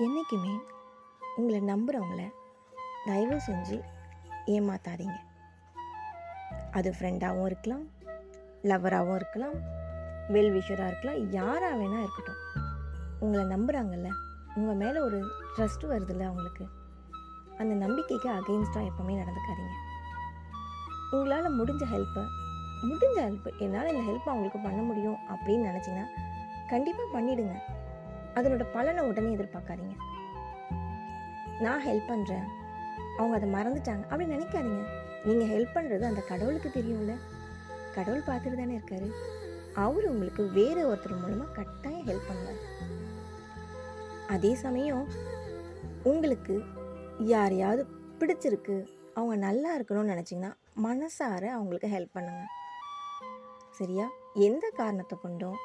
என்றைக்குமே உங்களை நம்புகிறவங்கள தயவு செஞ்சு ஏமாத்தாதீங்க. அது ஃப்ரெண்டாகவும் இருக்கலாம், லவ்வராகவும் இருக்கலாம், வெல்விஷராக இருக்கலாம், யாராக வேணால் இருக்கட்டும். உங்களை நம்புகிறாங்கல்ல, உங்கள் மேலே ஒரு ட்ரஸ்ட் வருதுல்ல அவங்களுக்கு, அந்த நம்பிக்கைக்கு அகெயின்ஸ்டாக எப்போவுமே நடந்துக்காதீங்க. உங்களால் முடிஞ்ச ஹெல்ப்பு என்னால் இந்த ஹெல்ப் அவங்களுக்கு பண்ண முடியும் அப்படின்னு நினச்சிங்கன்னா கண்டிப்பாக பண்ணிவிடுங்க. அதனோட பலனை உடனே எதிர்பார்க்காதீங்க. நான் ஹெல்ப் பண்ணுறேன், அவங்க அதை மறந்துட்டாங்க அப்படின்னு நினைக்காதீங்க. நீங்கள் ஹெல்ப் பண்ணுறது அந்த கடவுளுக்கு தெரியும்ல, கடவுள் பார்த்துட்டு தானே இருக்காரு. அவர் உங்களுக்கு வேறு ஒருத்தர் மூலமாக கட்டாயம் ஹெல்ப் பண்ணுவார். அதே சமயம் உங்களுக்கு யாரையாவது பிடிச்சிருக்கு, அவங்க நல்லா இருக்கணும்னு நினச்சிங்கன்னா மனசார அவங்களுக்கு ஹெல்ப் பண்ணுங்க. சரியா? எந்த காரணத்தை கொண்டும்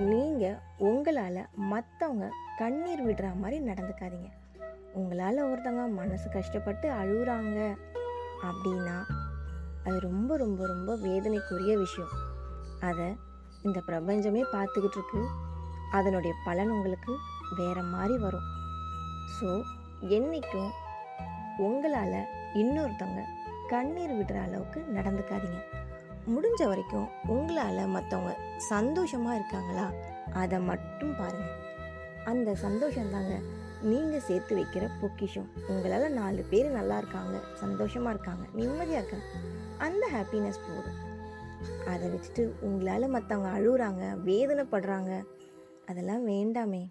நீங்கள் உங்களால் மற்றவங்க கண்ணீர் விடுற மாதிரி நடந்துக்காதீங்க. உங்களால் ஒருத்தவங்க மனசு கஷ்டப்பட்டு அழுகுறாங்க அப்படின்னா அது ரொம்ப ரொம்ப ரொம்ப வேதனைக்குரிய விஷயம். அதை இந்த பிரபஞ்சமே பார்த்துக்கிட்டு இருக்கு. அதனுடைய பலன் உங்களுக்கு வேறு மாதிரி வரும். ஸோ என்றைக்கும் உங்களால் இன்னொருத்தவங்க கண்ணீர் விடுற அளவுக்கு நடந்துக்காதீங்க. முடிஞ்ச வரைக்கும் உங்களால் மற்றவங்க சந்தோஷமாக இருக்காங்களா அதை மட்டும் பாருங்கள். அந்த சந்தோஷந்தாங்க நீங்கள் சேர்த்து வைக்கிற பொக்கிஷம். உங்களால் 4 பேர் நல்லா இருக்காங்க, சந்தோஷமாக இருக்காங்க, நிம்மதியாக இருக்காங்க, அந்த ஹாப்பினஸ் போதும். அதை வச்சுட்டு உங்களால் மற்றவங்க அழுகுறாங்க, வேதனைப்படுறாங்க, அதெல்லாம் வேண்டாமே.